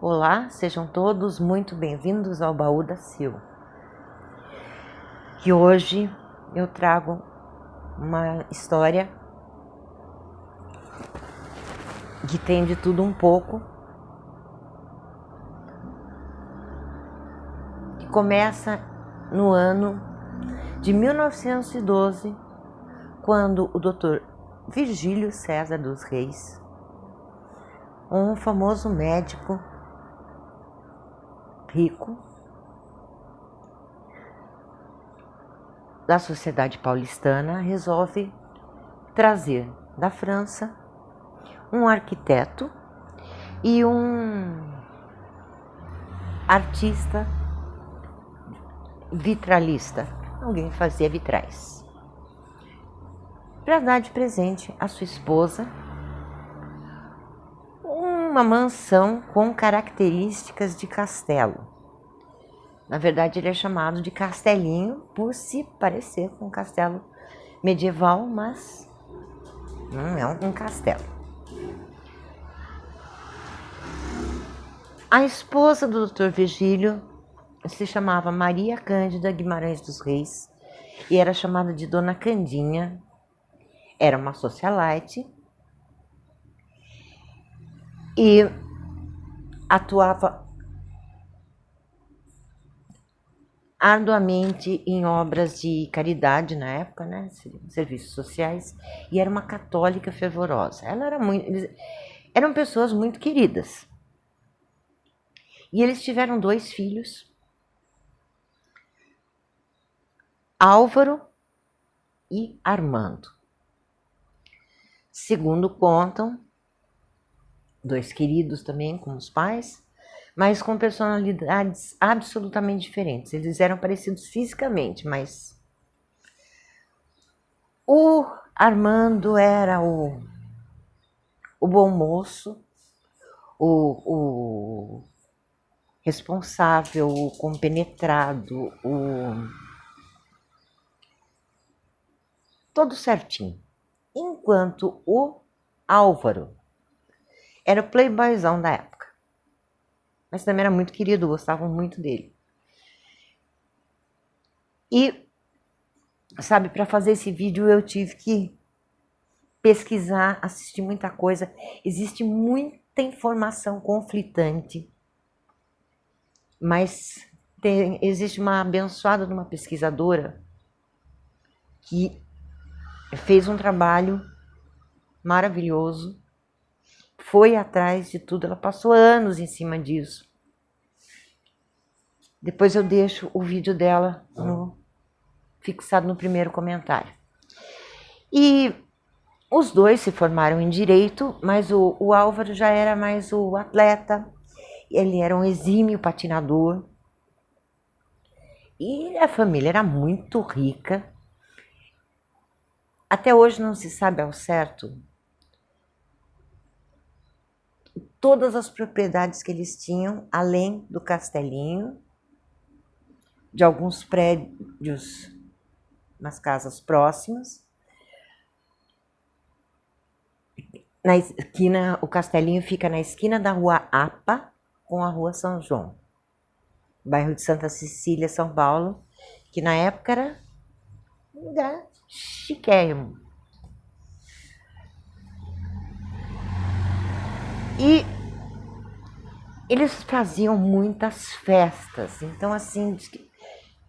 Olá, sejam todos muito bem-vindos ao Baú da Sil. Que hoje eu trago uma história que tem de tudo um pouco, que começa no ano de 1912, quando o Dr. Virgílio César dos Reis, um famoso médico rico da sociedade paulistana, resolve trazer da França um arquiteto e um artista vitralista, alguém que fazia vitrais, para dar de presente à sua esposa uma mansão com características de castelo. Na verdade, ele é chamado de castelinho por se parecer com um castelo medieval, mas não é um castelo. A esposa do Dr. Virgílio se chamava Maria Cândida Guimarães dos Reis e era chamada de Dona Candinha. Era uma socialite e atuava arduamente em obras de caridade na época, né, serviços sociais, e era uma católica fervorosa. Eram pessoas muito queridas. E eles tiveram 2 filhos, Álvaro e Armando. Segundo contam, 2 queridos também como os pais, mas com personalidades absolutamente diferentes. Eles eram parecidos fisicamente, mas o Armando era o bom moço, o responsável, o compenetrado, todo certinho. Enquanto o Álvaro era o playboyzão da época, mas também era muito querido, gostavam muito dele. E, sabe, para fazer esse vídeo eu tive que pesquisar, assistir muita coisa. Existe muita informação conflitante, mas existe uma abençoada de uma pesquisadora que fez um trabalho maravilhoso, foi atrás de tudo, ela passou anos em cima disso. Depois eu deixo o vídeo dela fixado no primeiro comentário. E os 2 se formaram em direito, mas o Álvaro já era mais o atleta, ele era um exímio patinador. E a família era muito rica. Até hoje não se sabe ao certo todas as propriedades que eles tinham, além do castelinho, de alguns prédios nas casas próximas. Na esquina, o castelinho fica na esquina da Rua Apa com a Rua São João, bairro de Santa Cecília, São Paulo, que na época era um lugar chiquérrimo. E eles faziam muitas festas, então assim,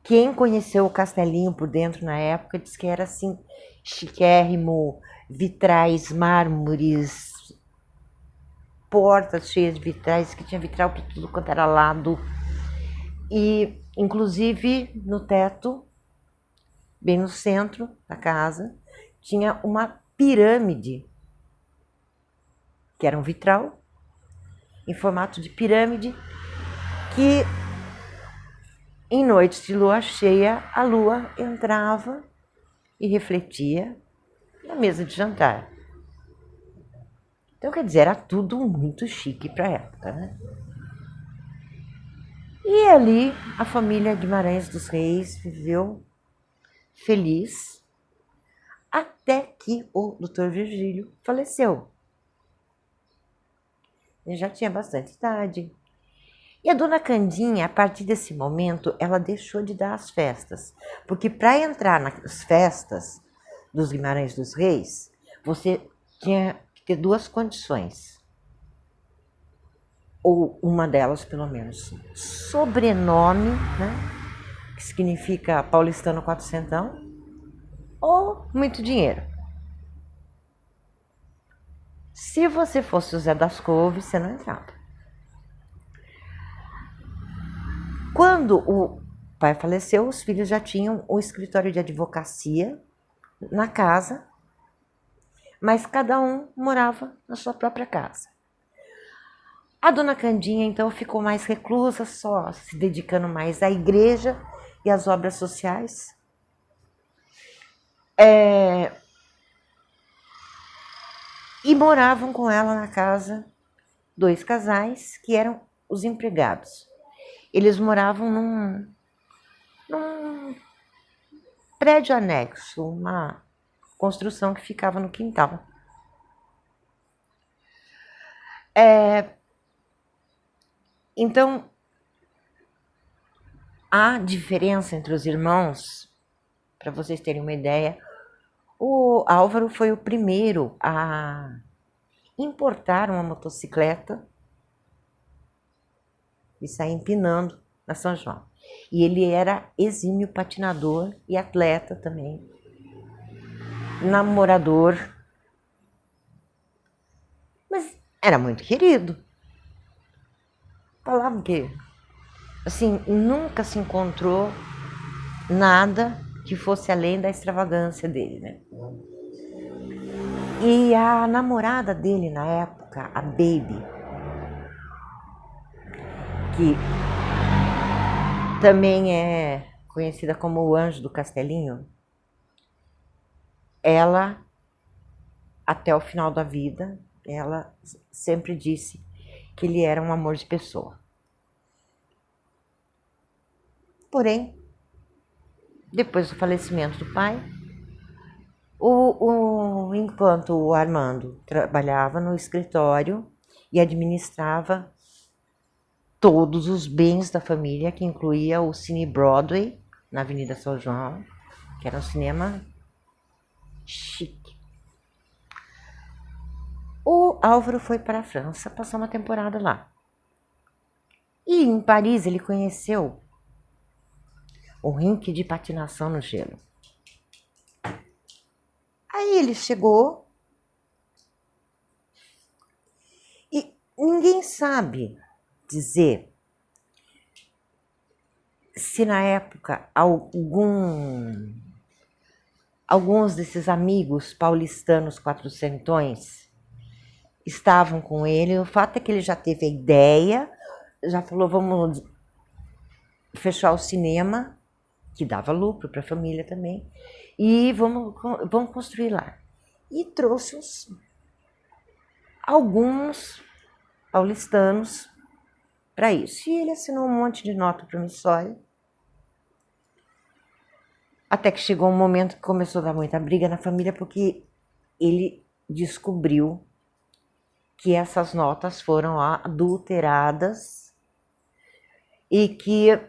quem conheceu o castelinho por dentro na época diz que era assim, chiquérrimo, vitrais, mármores, portas cheias de vitrais, que tinha vitral para tudo quanto era lado. E, inclusive, no teto, bem no centro da casa, tinha uma pirâmide, que era um vitral, em formato de pirâmide, que em noites de lua cheia, a lua entrava e refletia na mesa de jantar. Então, quer dizer, era tudo muito chique para a época, né? E ali a família Guimarães dos Reis viveu feliz até que o Dr. Virgílio faleceu. Ele já tinha bastante idade, E a dona Candinha, a partir desse momento, ela deixou de dar as festas. Porque para entrar nas festas dos Guimarães dos Reis, você tinha que ter duas condições. Ou uma delas, pelo menos. Sobrenome, né? Que significa paulistano quatrocentão, ou muito dinheiro. Se você fosse o Zé das Couves, você não entrava. Quando o pai faleceu, os filhos já tinham o escritório de advocacia na casa, mas cada um morava na sua própria casa. A dona Candinha, então, ficou mais reclusa, só se dedicando mais à igreja e às obras sociais. E moravam com ela na casa dois casais que eram os empregados. Eles moravam num prédio anexo, uma construção que ficava no quintal. Então, a diferença entre os irmãos, para vocês terem uma ideia, o Álvaro foi o primeiro a importar uma motocicleta e sair empinando na São João. E ele era exímio patinador e atleta também, namorador, mas era muito querido. Falavam que, assim, nunca se encontrou nada que fosse além da extravagância dele, né? E a namorada dele na época, a Baby, que também é conhecida como o Anjo do Castelinho, ela, até o final da vida, ela sempre disse que ele era um amor de pessoa. Porém, depois do falecimento do pai, enquanto o Armando trabalhava no escritório e administrava todos os bens da família, que incluía o Cine Broadway, na Avenida São João, que era um cinema chique. O Álvaro foi para a França passar uma temporada lá. E em Paris ele conheceu o rink de patinação no gelo. Aí ele chegou e ninguém sabe dizer se na época alguns desses amigos paulistanos quatrocentões estavam com ele. O fato é que ele já teve a ideia, já falou, vamos fechar o cinema, que dava lucro para a família também, e vamos construir lá. E trouxe alguns paulistanos para isso. E ele assinou um monte de nota promissória. Até que chegou um momento que começou a dar muita briga na família, porque ele descobriu que essas notas foram adulteradas e que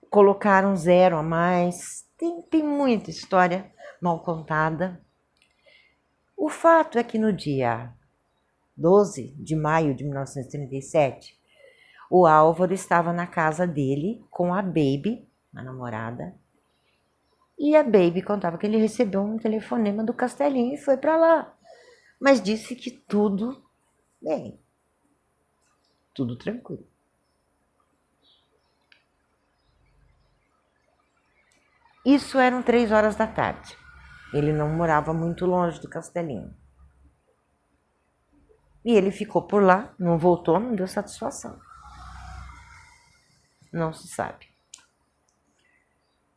colocaram 0 a mais. Tem muita história mal contada. O fato é que no dia 12 de maio de 1937, o Álvaro estava na casa dele com a Baby, a namorada, e a Baby contava que ele recebeu um telefonema do Castelinho e foi para lá, mas disse que tudo bem, tudo tranquilo. Isso eram 3 horas da tarde. Ele não morava muito longe do Castelinho. E ele ficou por lá, não voltou, não deu satisfação. Não se sabe.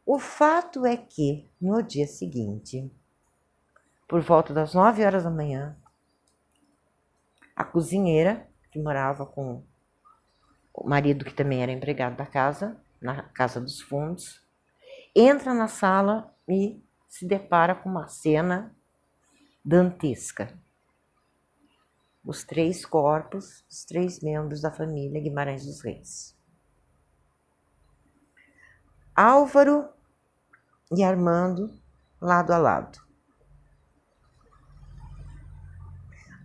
O fato é que, no dia seguinte, por volta das 9 horas da manhã, a cozinheira, que morava com o marido, que também era empregado da casa, na Casa dos Fundos, entra na sala e se depara com uma cena dantesca. os 3 corpos, os 3 membros da família Guimarães dos Reis. Álvaro e Armando, lado a lado.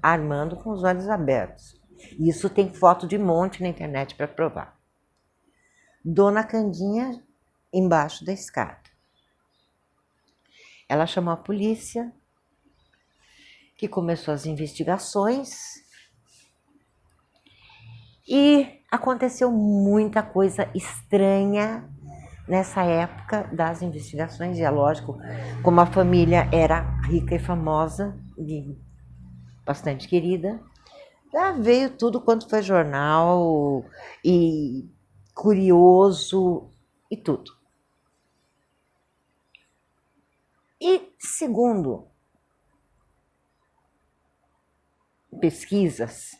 Armando com os olhos abertos. Isso tem foto de monte na internet para provar. Dona Candinha embaixo da escada. Ela chamou a polícia, que começou as investigações, e aconteceu muita coisa estranha nessa época das investigações. E é lógico, como a família era rica e famosa e bastante querida, já veio tudo quanto foi jornal e curioso e tudo. E segundo pesquisas,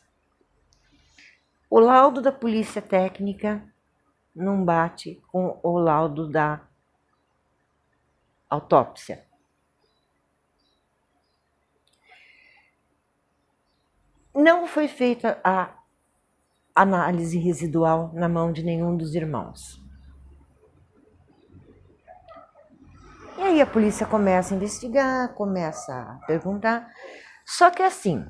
o laudo da polícia técnica não bate com o laudo da autópsia. Não foi feita a análise residual na mão de nenhum dos irmãos. E aí a polícia começa a investigar, começa a perguntar. Só que assim,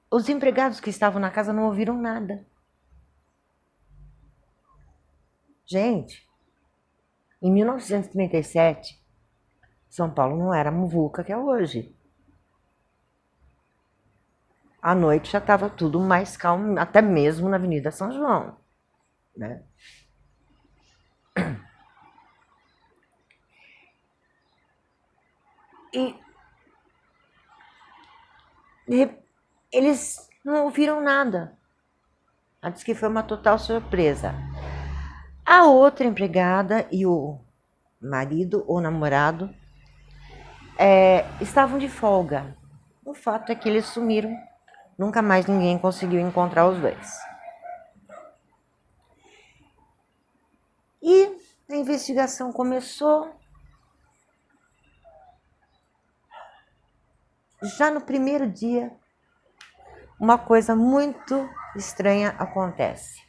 os empregados que estavam na casa não ouviram nada. Gente, em 1937, São Paulo não era a muvuca que é hoje. À noite já estava tudo mais calmo, até mesmo na Avenida São João, né? E eles não ouviram nada. Ela disse que foi uma total surpresa. A outra empregada e o marido ou namorado estavam de folga. O fato é que eles sumiram. Nunca mais ninguém conseguiu encontrar os dois. E a investigação começou. Já no primeiro dia, uma coisa muito estranha acontece.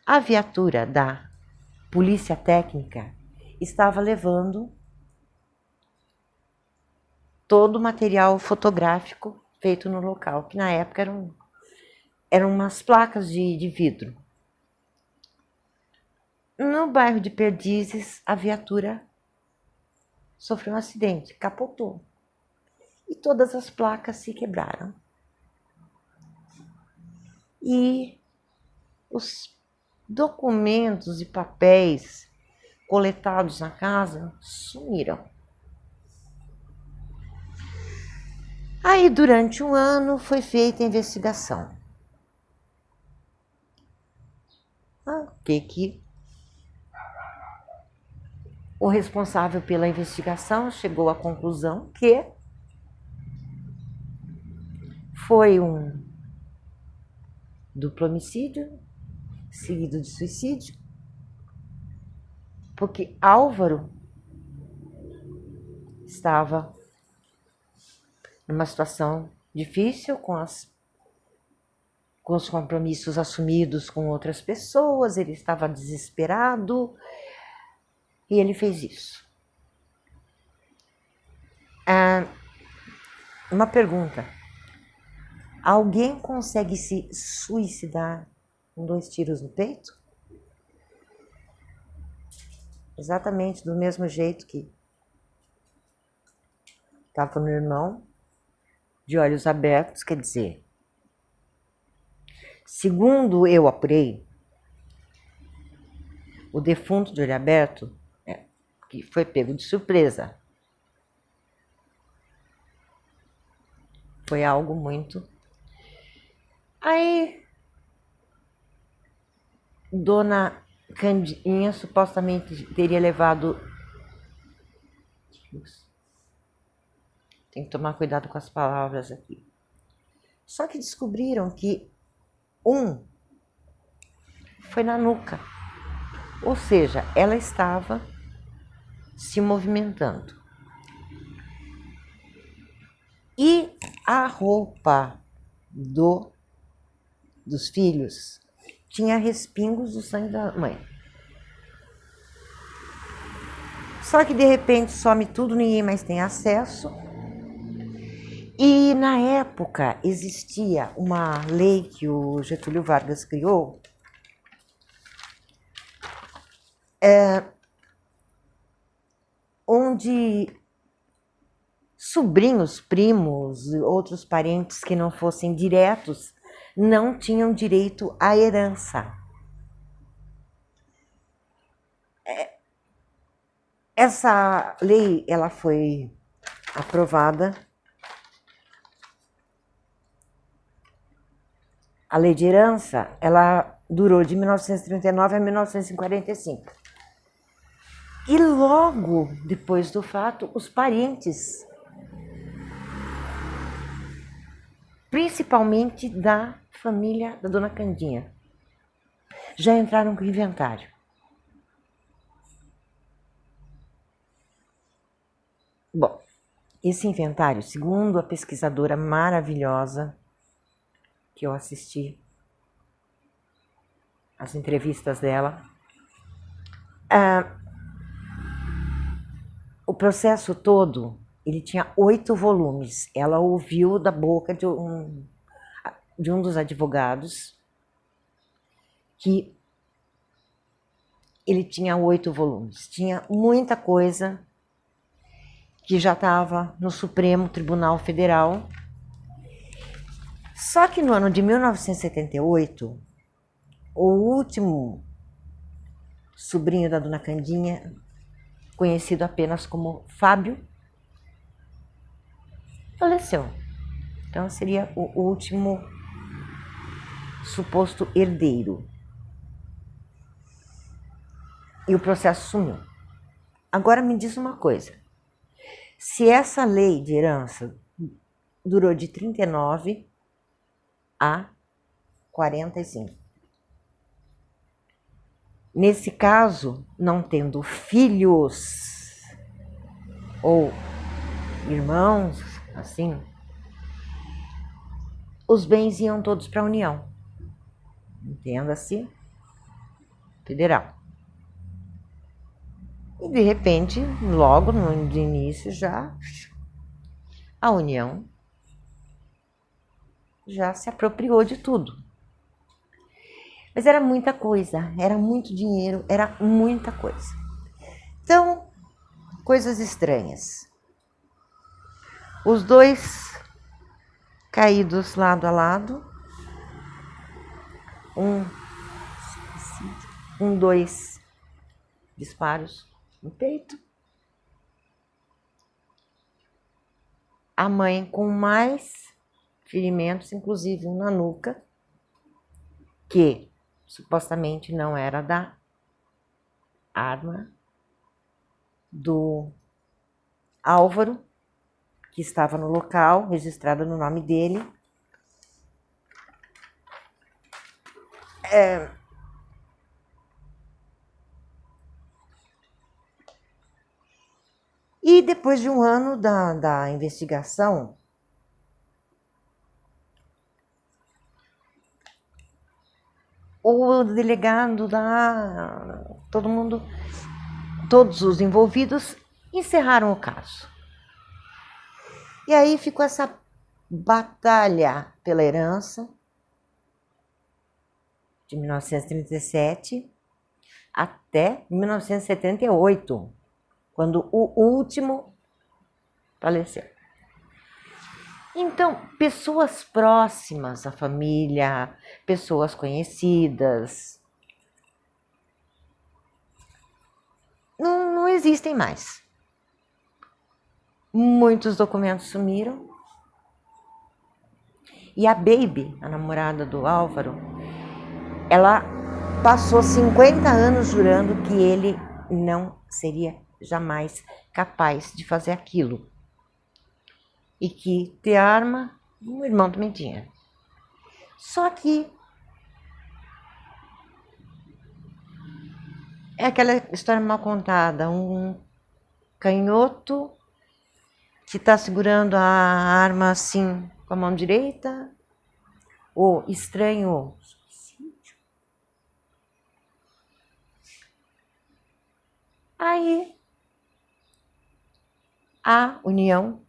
A viatura da polícia técnica estava levando todo o material fotográfico feito no local, que na época eram umas placas de vidro. No bairro de Perdizes, a viatura sofreu um acidente, capotou. E todas as placas se quebraram. E os documentos e papéis coletados na casa sumiram. Aí, durante um ano, foi feita a investigação. O responsável pela investigação chegou à conclusão que foi um duplo homicídio seguido de suicídio, porque Álvaro estava numa situação difícil com os compromissos assumidos com outras pessoas, ele estava desesperado e ele fez isso. Uma pergunta: alguém consegue se suicidar com 2 tiros no peito? Exatamente do mesmo jeito que estava meu irmão, de olhos abertos, quer dizer, segundo eu apurei, o defunto de olho aberto, que foi pego de surpresa, foi algo muito... Aí, Dona Candinha supostamente teria levado... Tem que tomar cuidado com as palavras aqui. Só que descobriram que um foi na nuca. Ou seja, ela estava se movimentando. E a roupa dos filhos tinha respingos do sangue da mãe. Só que de repente some tudo, ninguém mais tem acesso. E na época existia uma lei que o Getúlio Vargas criou, onde sobrinhos, primos, outros parentes que não fossem diretos não tinham direito à herança. Essa lei ela foi aprovada. A lei de herança ela durou de 1939 a 1945. E logo depois do fato, os parentes, principalmente da família da Dona Candinha, já entraram com o inventário. Bom, esse inventário, segundo a pesquisadora maravilhosa que eu assisti as entrevistas dela, o processo todo ele tinha 8 volumes. Ela ouviu da boca de um dos advogados que ele tinha 8 volumes. Tinha muita coisa que já estava no Supremo Tribunal Federal. Só que no ano de 1978, o último sobrinho da Dona Candinha, conhecido apenas como Fábio, faleceu. Então seria o último suposto herdeiro. E o processo sumiu. Agora me diz uma coisa. Se essa lei de herança durou de 39 a 45. Nesse caso, não tendo filhos ou irmãos, assim, os bens iam todos para a União. Entenda-se, federal. E de repente, logo no início já, a União já se apropriou de tudo. Mas era muita coisa, era muito dinheiro, era muita coisa. Então, coisas estranhas. Os dois caídos lado a lado, dois disparos no peito. A mãe com mais ferimentos, inclusive um na nuca, que supostamente não era da arma do Álvaro, que estava no local, registrada no nome dele. E depois de um ano da investigação, o delegado todos os envolvidos encerraram o caso. E aí ficou essa batalha pela herança de 1937 até 1978, quando o último faleceu. Então, pessoas próximas à família, pessoas conhecidas, não existem mais. Muitos documentos sumiram. E a Baby, a namorada do Álvaro, ela passou 50 anos jurando que ele não seria jamais capaz de fazer aquilo. E que ter arma, o irmão também tinha. Só que é aquela história mal contada, um canhoto que está segurando a arma assim com a mão direita, o estranho suicídio. Aí a União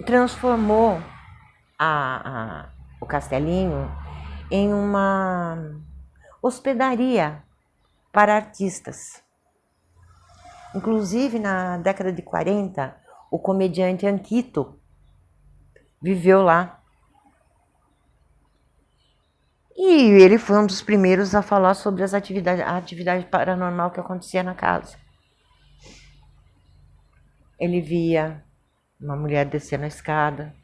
transformou o Castelinho em uma hospedaria para artistas. Inclusive, na década de 40, o comediante Anquito viveu lá. E ele foi um dos primeiros a falar sobre a atividade paranormal que acontecia na casa. Ele via uma mulher descendo a escada.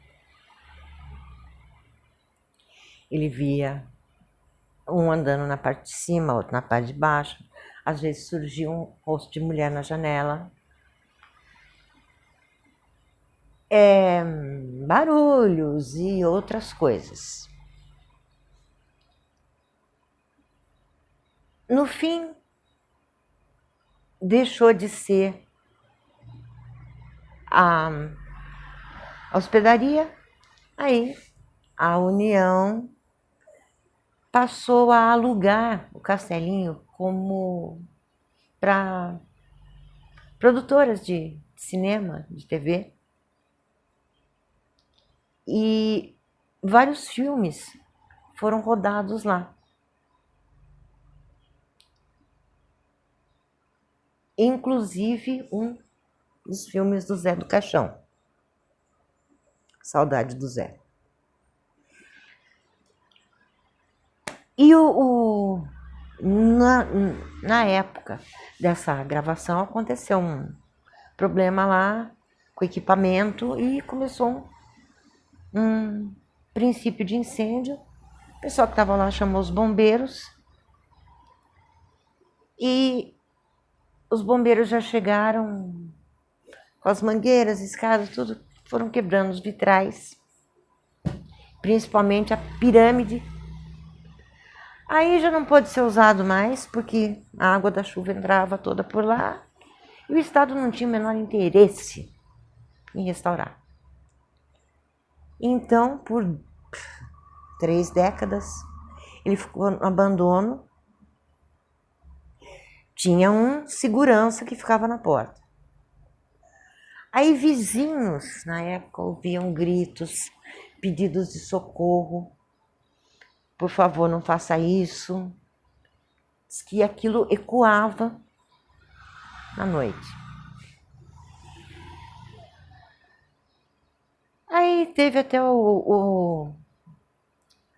Ele via um andando na parte de cima, outro na parte de baixo. Às vezes surgia um rosto de mulher na janela. Barulhos e outras coisas. No fim, deixou de ser a hospedaria, aí a União passou a alugar o Castelinho como para produtoras de cinema, de TV. E vários filmes foram rodados lá. Inclusive um dos filmes do Zé do Caixão. Saudade do Zé. E na época dessa gravação aconteceu um problema lá com o equipamento e começou um princípio de incêndio. O pessoal que estava lá chamou os bombeiros e os bombeiros já chegaram com as mangueiras, escadas, tudo, foram quebrando os vitrais, principalmente a pirâmide. Aí já não pôde ser usado mais, porque a água da chuva entrava toda por lá e o Estado não tinha o menor interesse em restaurar. Então, por 3 décadas, ele ficou no abandono. Tinha um segurança que ficava na porta. Aí vizinhos, na época, ouviam gritos, pedidos de socorro. Por favor, não faça isso. Diz que aquilo ecoava na noite. Aí teve até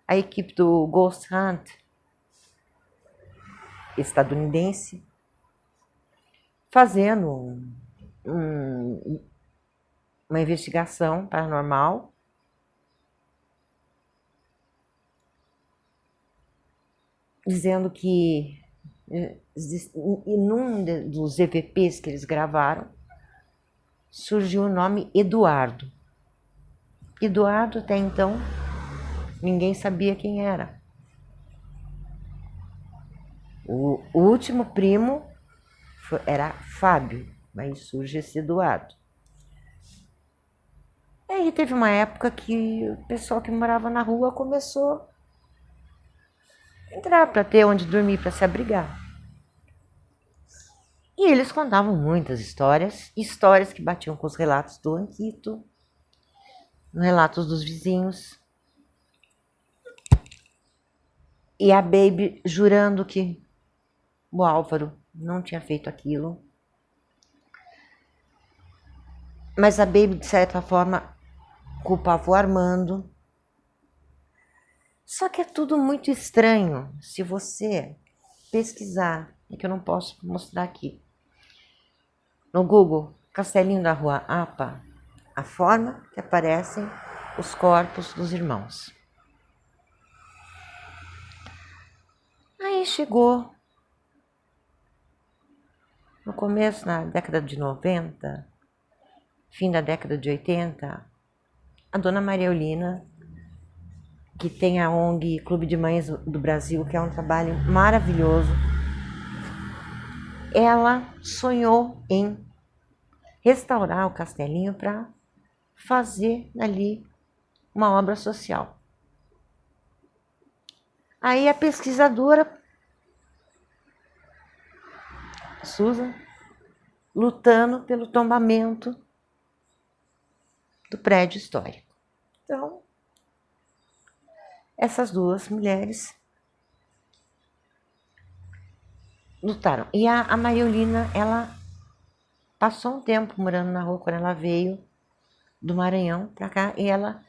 a equipe do Ghost Hunt estadunidense fazendo uma investigação paranormal. Dizendo que em um dos EVPs que eles gravaram surgiu o nome Eduardo. Eduardo, até então, ninguém sabia quem era. O último primo era Fábio, mas surge esse Eduardo. E aí teve uma época que o pessoal que morava na rua começou a entrar para ter onde dormir, para se abrigar. E eles contavam muitas histórias que batiam com os relatos do Anquito, relatos dos vizinhos. E a Baby jurando que o Álvaro não tinha feito aquilo. Mas a Baby, de certa forma, culpava o Armando. Só que é tudo muito estranho. Se você pesquisar, é que eu não posso mostrar aqui, no Google, Castelinho da Rua Apa, a forma que aparecem os corpos dos irmãos. Aí chegou no começo, na década de 90, fim da década de 80, a dona Maria Eulina, que tem a ONG Clube de Mães do Brasil, que é um trabalho maravilhoso. ela sonhou em restaurar o castelinho para fazer ali uma obra social. Aí a pesquisadora Susan, lutando pelo tombamento do prédio histórico. Então, essas duas mulheres lutaram. E a Mariolina, ela passou um tempo morando na rua quando ela veio do Maranhão para cá, e ela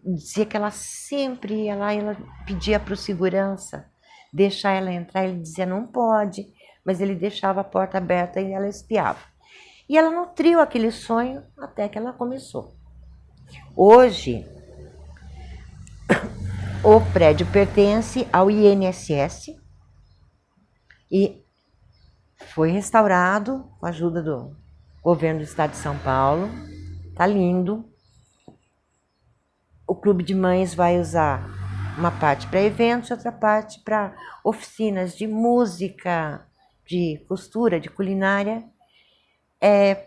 dizia que ela sempre ia lá e ela pedia para o segurança deixar ela entrar. Ele dizia não pode, mas ele deixava a porta aberta e ela espiava. E ela nutriu aquele sonho até que ela começou. Hoje, o prédio pertence ao INSS e foi restaurado com a ajuda do governo do estado de São Paulo. Tá lindo. O Clube de Mães vai usar uma parte para eventos, outra parte para oficinas de música, de costura, de culinária,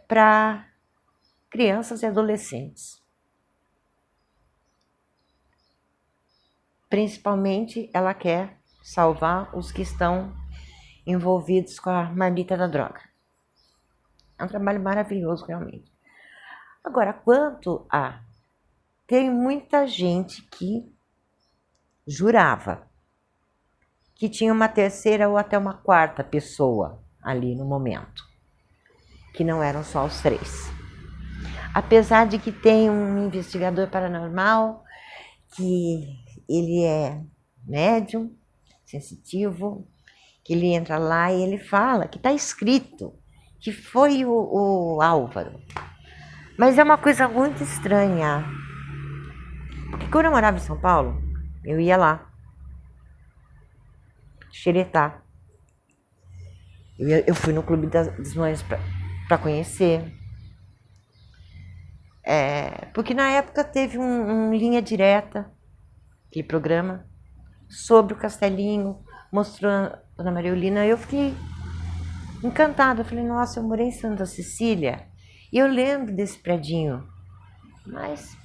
para crianças e adolescentes. Principalmente, ela quer salvar os que estão envolvidos com a marmita da droga. É um trabalho maravilhoso, realmente. Agora, quanto a... Tem muita gente que jurava que tinha uma terceira ou até uma quarta pessoa ali no momento, que não eram só os três. Apesar de que tem um investigador paranormal, que ele é médium, sensitivo, que ele entra lá e ele fala que está escrito que foi o Álvaro. Mas é uma coisa muito estranha. Porque quando eu morava em São Paulo, eu ia lá xeretar. Eu fui no Clube das Mães para conhecer. Porque na época teve um Linha Direta, aquele programa, sobre o Castelinho, mostrando a Dona Mariolina. Eu fiquei encantada. Eu falei, nossa, eu morei em Santa Cecília e eu lembro desse predinho. Mas,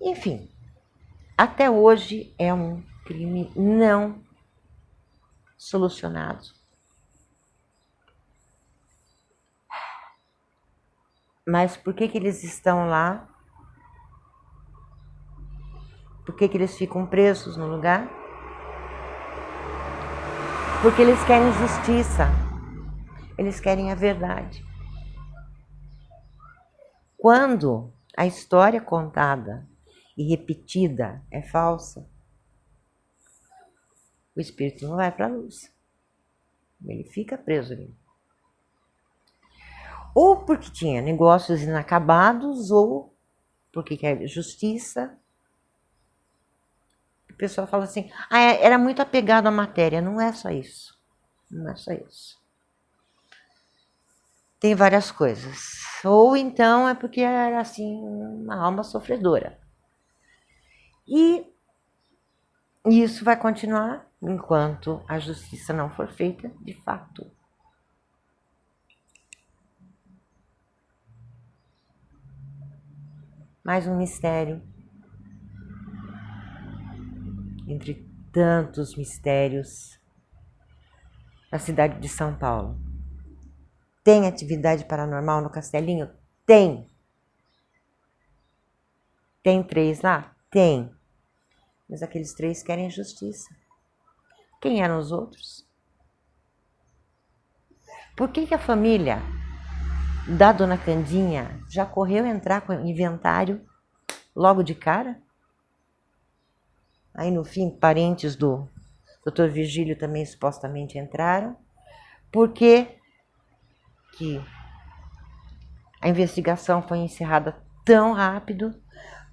enfim, até hoje é um crime não solucionado. Mas por que eles estão lá? Por que eles ficam presos no lugar? Porque eles querem justiça. Eles querem a verdade. Quando a história contada e repetida é falsa, o espírito não vai para a luz. Ele fica preso ali. Ou porque tinha negócios inacabados, ou porque quer justiça. O pessoal fala assim, era muito apegado à matéria. Não é só isso. Não é só isso. Tem várias coisas. Ou então é porque era assim, uma alma sofredora. E isso vai continuar enquanto a justiça não for feita de fato. Mais um mistério entre tantos mistérios na cidade de São Paulo. Tem atividade paranormal no Castelinho? Tem. Tem 3 lá? Tem. Mas aqueles 3 querem justiça. Quem eram os outros? Por que a família da Dona Candinha já correu entrar com o inventário logo de cara? Aí no fim, parentes do Dr. Virgílio também supostamente entraram. Por que a investigação foi encerrada tão rápido?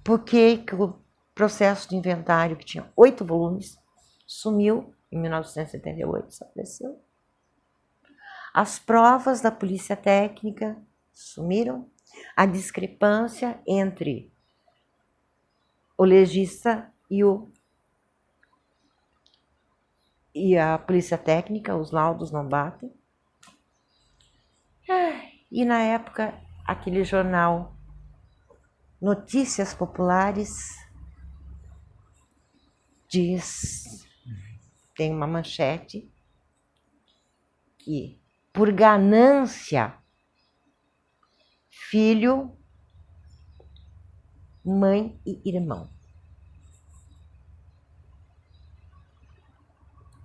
Por que o processo de inventário, que tinha 8 volumes, sumiu em 1978, desapareceu? As provas da polícia técnica sumiram. A discrepância entre o legista e o E a polícia técnica, os laudos não batem. E na época, aquele jornal Notícias Populares diz, tem uma manchete, que por ganância, filho, mãe e irmão.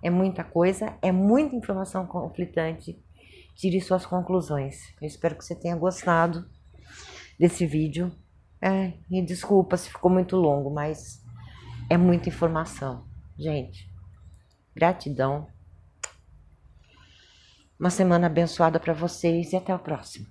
É muita coisa, é muita informação conflitante. Tire suas conclusões. Eu espero que você tenha gostado desse vídeo. Me desculpa se ficou muito longo, mas é muita informação. Gente, gratidão. Uma semana abençoada para vocês e até o próximo.